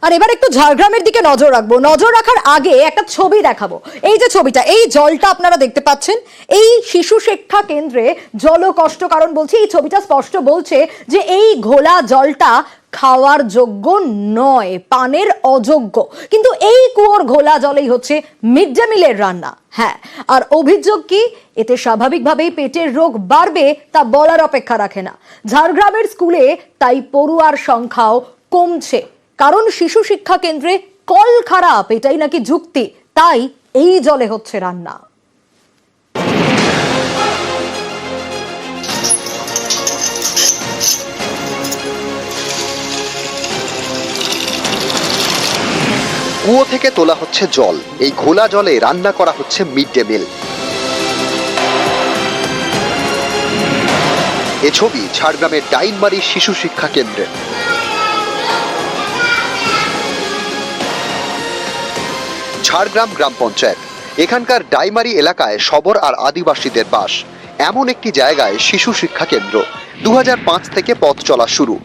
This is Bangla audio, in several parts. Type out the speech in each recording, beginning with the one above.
আর এবার একটু ঝাড়গ্রামের দিকে নজর রাখবো। নজর রাখার আগে একটা ছবি দেখাবো। এই যে ছবিটা, এই জলটা আপনারা দেখতে পাচ্ছেন, এই শিশু শিক্ষা কেন্দ্রে জল কষ্ট কারণ বলছে, এই ছবিটা স্পষ্ট বলছে যে এই ঘোলা জলটা খাওয়ার যোগ্য নয়, পানের অযোগ্য। কিন্তু এই কুয়োর ঘোলা জলেই হচ্ছে মিড ডে মিলের রান্না। হ্যাঁ, আর অভিযোগ কি, এতে স্বাভাবিকভাবেই পেটের রোগ বাড়বে তা বলার অপেক্ষা রাখে না। ঝাড়গ্রামের স্কুলে তাই পড়ুয়ার সংখ্যাও কমছে, কারণ শিশু শিক্ষা কেন্দ্রে কল খারাপ, এটাই নাকি যুক্তি। তাই এই জলে হচ্ছে রান্না। কুয়ো থেকে তোলা হচ্ছে জল, এই ঘোলা জলে রান্না করা হচ্ছে মিড ডে মিল। এ ছবি ঝাড়গ্রামের ডাইনমারি শিশু শিক্ষা কেন্দ্রে। ঝাড়গ্রাম গ্রাম পঞ্চায়েত, এখানকার ডাইমারি এলাকায় শবর আর আদিবাসীদের বাস। এমন একটি জায়গায় শিশু শিক্ষা কেন্দ্র। 2005 থেকে পথ চলা শুরু।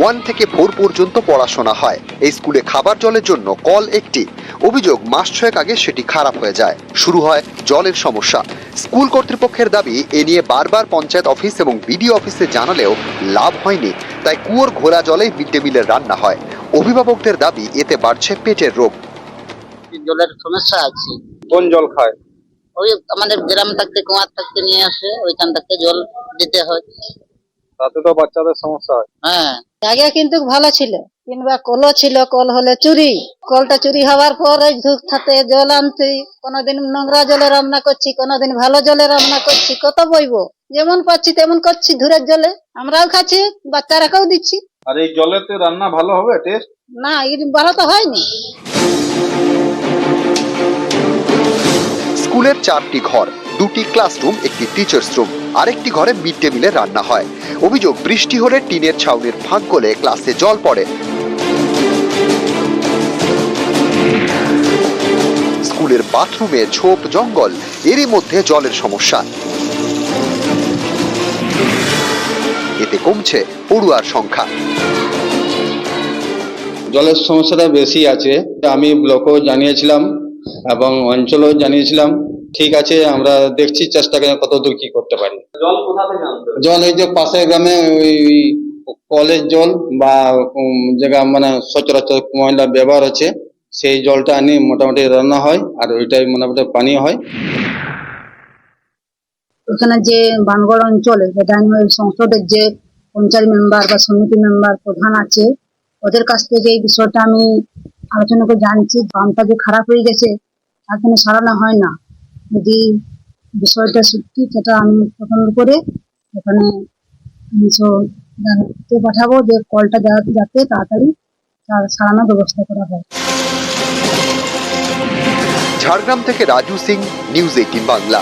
1 থেকে 4 পর্যন্ত পড়াশোনা হয়। এই স্কুলে খাবার জলের জন্য কল একটি। অভিযোগ, মাস 6 আগে সেটি খারাপ হয়ে যায়। শুরু হয় জলের সমস্যা। স্কুল কর্তৃপক্ষের দাবি, এ নিয়ে বারবার পঞ্চায়েত অফিস এবং বিডিও অফিসে জানালেও লাভ হয়নি। তাই কুয়োর ঘোলা জলেই মিড ডে মিলের রান্না হয়। অভিভাবকদের দাবি, এতে বাড়ছে পেটের রোগ। জলের সমস্যা আছে। কোন জল খায়? ওই আমাদের গ্রাম থেকে কুয়ার থেকে নিয়ে আসে, ওইখান থেকে জল দিতে হয়। তাতে তো বাচ্চাদের সমস্যা হয়। হ্যাঁ, আগে কিন্তু ভালো ছিল, কিংবা কলও ছিল, কল হলে চুরি, কলটা চুরি হওয়ার পর ওই ধূপ থাতে জল আনছি, কোনোদিন নোংরা জলে রান্না করছি, কোনোদিন ভালো জলে রান্না করছি। কত বইবো, যেমন পাচ্ছি তেমন করছি, ধুরের জলে আমরাও খাচ্ছি, বাচ্চারাকেও দিচ্ছি। আর এই জলেতে রান্না ভালো হবে টেস্ট? না, ভালো তো হয়নি। স্কুলের 4টি ঘর, 2টি ক্লাসরুম, একটি টিচার্স রুম, আরেকটি ঘরে মিড ডে মিলের রান্না হয়। অভিযোগ, বৃষ্টি হলে টিনের ছাউনির ফাঁক গলে ক্লাসে জল পড়ে। স্কুলের বাথরুমে ঝোপ জঙ্গল, এরই মধ্যে জলের সমস্যা। এতে কমছে পড়ুয়ার সংখ্যা। জলের সমস্যাটা বেশি আছে। আমি ব্লকেও জানিয়েছিলাম এবং অঞ্চলেও জানিয়েছিলাম। ঠিক আছে, আমরা দেখছি, চেষ্টা করে কত দূর কি করতে পারি। জল কোথা থেকে আনতে হবে? জল এই যে পাশের গ্রামে ওই কলের জল বা জায়গা মানে সচরাচর ময়লা ব্যবহার হচ্ছে, সেই জলটা আনি মোটামুটি রান্না হয়, আর ওইটাই মোটামুটি পানি হয়। এখানে যে বানগড় অঞ্চলে সংসদের যে পঞ্চায়েত মেম্বার বা সমিতি মেম্বার প্রধান আছে, ওদের কাছ থেকে এই বিষয়টা আমি আলোচনা করে জানছি। পাম্পটা যে খারাপ হয়ে গেছে, তার জন্য সারানো হয় না। যদি বিষয়টা সত্যি, সেটা আমি তদন্ত করে এখানে জানাতে পাঠাবো যে কলটা যাতে তাড়াতাড়ি তার সারানোর ব্যবস্থা করা হয়। ঝাড়গ্রাম থেকে রাজু সিং, নিউজ 18 বাংলা।